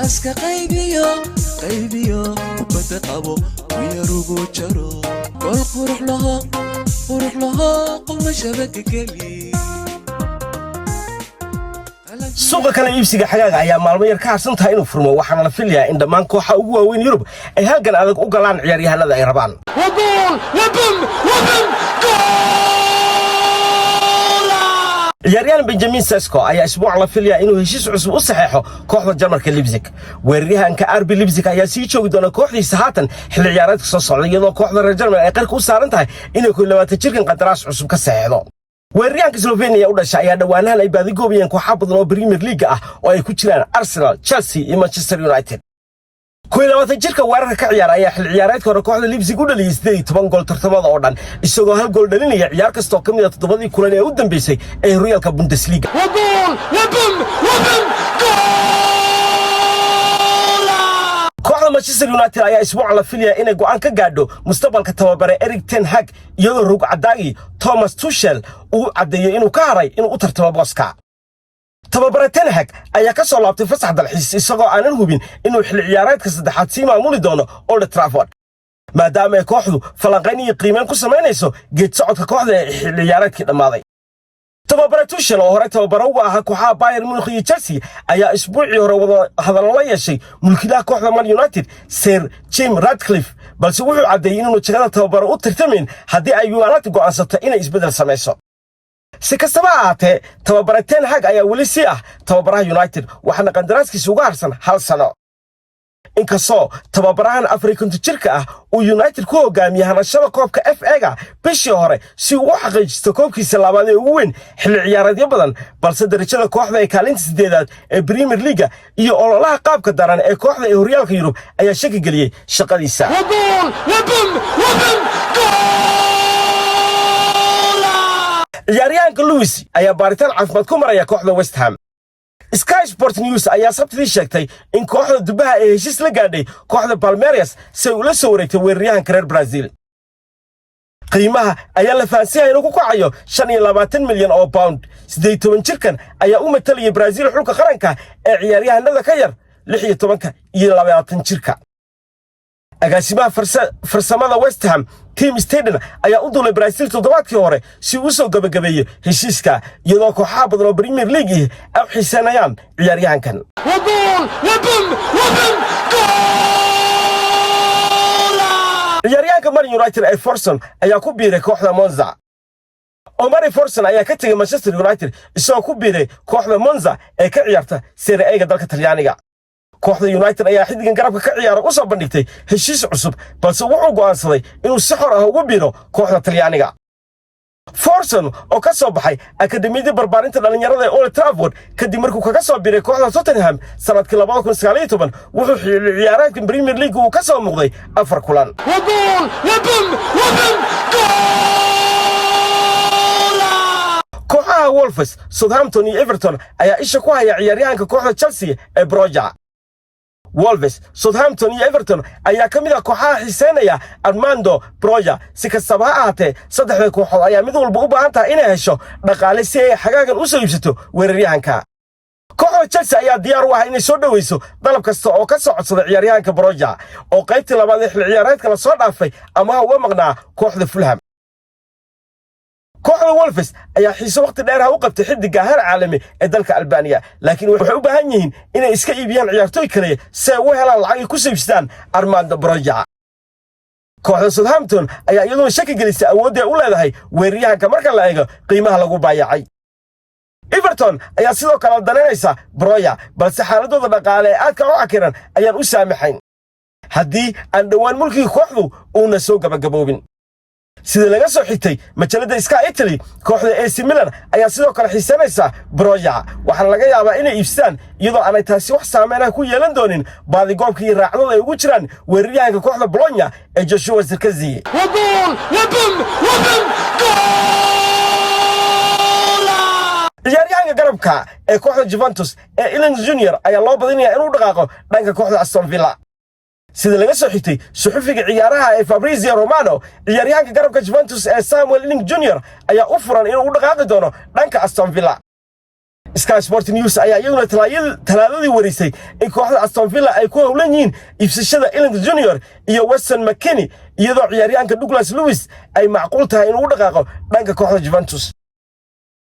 ناسك قيبيو وبتقابو ويروقو جرو كل قرح لها قوم شبك كلي suuqa kala iibsiga xagaaga ayaa maalmo yar ka harsan tahay inuu furmo waxaana la filayaa in dhammaan kooxaha ugu waaweyn Yurub ay halgan adag u galaan ciyaaryahanada ay rabaan ciyaaryahan Benjamin Sesko ayaa isbuuc la filayaa inuu heshiis cusub u saxeexo kooxda Jarmalka Leipzig weeraryahanka RB Leipzig ayaa sii joogi doona kooxdiisa haatan xilli ciyaareedka soo socda iyadoo kooxda reer Jarmal ay qarka u saaran tahay inay ku 20 jirkan qandaraas cusub ka saxeexdo weeraryahanka Slovenia u dhashay ayaa dhawaanahan ay baadi goobiyeen kooxo badan oo Premier League ah oo ay ku jiraan Arsenal, Chelsea iyo Manchester United. 20 jirka weerarka ka ciyaar ayaa xil ciyaareedka hore kooxda Leipzig u dhaliyay 18 gool tartamada oo dhan isagoo hal gool dhalinaya ciyaar kasta oo kamid ah 7 kulan ee u dambeysay ee Realka Bundesliga. kooxda Manchester United ayaa isbuuc la filayaa inay go'aan ka gaadho mustaqbalka tababare Erik ten Hag iyadoo rug cadaagi Thomas Tuchel uu cadeeyay inuu ka haray inuu u tartamo booska tababare ten Hag ayaa ka soo laabtay fasax dalxiis isagoo aanan hubin inuu xil ciyaareedka saddexaad sii maamuli doono Old Trafford maadaama kooxdu falanqayn iyo qiimeyn ku sameynayso geed socodka kooxda ee xil ciyaareedkii dhamaaday tababare Tuchel oo hore tababare uga ahaa kooxaha Bayern Munich iyo Chelsea ayaa isbuucii hore wada hadal la yeeshay mulkiilaha kooxda Man United Sir Jim Ratcliffe balse wuxuu cadeeyay inuu jagada tababare u tartamin haddii ay United go'aansato inay isbedel sameeyso si kastaba ahaatee tababare ten Hag ayaa weli sii ah tababaraha United waxaana qandaraaskiisa uga harsan hal sano inkastoo tababarahan Afrikaanka jirka ah uu United ku hogaamiyay hanashada koobka FA-ga bishii hore si uu u xaqiijisto koobkiisa labaad ee ugu weyn xilli ciyaareedyo badan balse darajada kooxda ee kaalinta 8aad ee Premier League iyo ololaha qaabka daran ee kooxda ee horyaalka Yurub ayaa shaki geliyay shaqadiisa ciyaaryahanka Lewis ayaa baaritaan caafimaad ku maraya kooxda West Ham Sky Sport News ayaa sabtidii sheegtay in kooxda Dubaha ay heshiis la gaadhay kooxda Palmeiras si uu la soo wareegtay weeraryahanka reer Brazil qiimaha ayaa la faansiiyay inuu ku kacayo 25 milyan oo pound 18 jirkan ayaa u matalaya Brazil xulka qaranka ee ciyaaryahanada ka yar 16 iyo 20 jirka agaasimaha farsamada West Ham Tim Steden ayaa u duulay Brazil toddobaadkii hore si uu soo gabagabeeyo heshiiska iyadoo kooxaha badan oo Premier League ay xiisanayaan ciyaaryahankan ciyaaryahanka Man United ee Forson ayaa ku biiray kooxda Monza Omar Forson ayaa ka tagay Manchester United isagoo ku biiray kooxda Monza ee ka ciyaarta Serie A dalka Talyaaniga kooxda United ayaa xidigan garabka ka ciyaara u soo bandhigtay heshiis cusub balse wuxuu go'aansaday inuu si xor ah ugu biiro kooxda Talyaaniga Forson oo ka soo baxay akademiyada barbaarinta dhalinyarada ee Old Trafford kadib markuu kaga soo biiray kooxda Tottenham sanadkii 2019 wuxuu ciyaareedka Premier League uu ka soo muuqday 4 kulan kooxaha Wolves Southampton iyo Everton ayaa isha ku haya ciyaaryahanka kooxda Chelsea ee Broja Wolves, Southampton iyo Everton ayaa kamid ah kooxaha xiiseynaya Armando Broja si kastaba ha ahaatee saddexda kooxood ayaa mid walba u baahan tahay inay hesho dhaqaale si ay xagaagan u soo iibsato weeraryahanka kooxda Chelsea ayaa diyaar u ah inay soo dhaweyso dalab kasta oo ka soo codsada ciyaaryahanka Broja oo qaybtii labaad ee xil ciyaareedka la soo dhaafay ama uga maqnaa kooxda Fulham kooxda Wolves ayaa xiiso waqti dheer ah u qabtay xidiga heer caalami ee dalka Albania laakiin waxay u baahan yihiin inay iska iibiyaan ciyaartoy kale si ay u helaan lacag ku saabsan Armando Broja kooxda Southampton ayaa iyadoo shaki gelisay awoodda u leedahay weeraryahanka marka la eego qiimaha lagu baayacay Everton ayaa sidoo kale daneynaysa Broja balse xaaladooda dhaqaale ee aad ka u cakiran ayaan u saamaxayn haddii aan dhawaan mulkiga kooxdu uuna soo gabagaboobin sida laga soo xigtay majalada Sky Italy kooxda AC Milan ayaa sidoo kale xiisanaysa Broja waxaana laga yaabaa inay iibsadaan iyadoo aanay taasi wax saameyn ah ku yeelan doonin baadigoobkii raacdada ay ugu jiraan weeraryahanka kooxda Bologna ee Joshua Zirkzee ciyaaryahanka garabka ee kooxda Juventus ee Ilian Junior ayaa loo badinayaa inuu dhaqaaqo dhanka kooxda Aston Villa sida laga soo xigtay suxufiga ciyaaraha ee Fabrizio Romano ciyaaryahanka garabka Juventus ee Samuel Ling Jr ayaa u furan inuu u dhaqaaqi doono dhanka Aston Villa Sky Sport News ayaa iyaduna talaadadii warisay in kooxda Aston Villa ay ku howlan yihiin iibsashada Elliot Junior iyo Weston McKennie iyadoo ciyaaryahanka Douglas Luiz ay macquul tahay inuu u dhaqaaqo dhanka kooxda Juventus.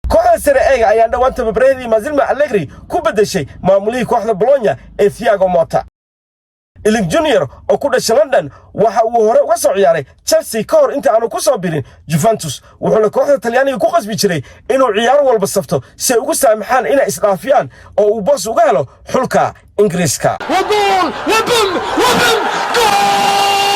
kooxda Serie A ayaa dhawaan tababareedii Massimo Allegri ku bedeshay maamulihii kooxda Bologna ee Thiago Motta. Elliot Junior oo ku dhashay London waxa uu hore uga soo ciyaaray Chelsea ka hor inta aanu ku soo birin Juventus wuxuuna kooxda Talyaaniga ku qasbi jiray inuu ciyaar walba safto si ay ugu saamaxaan inay isdhaafiyaan oo uu boos uga helo xulka Ingiriiska. وجول وبم وبم جول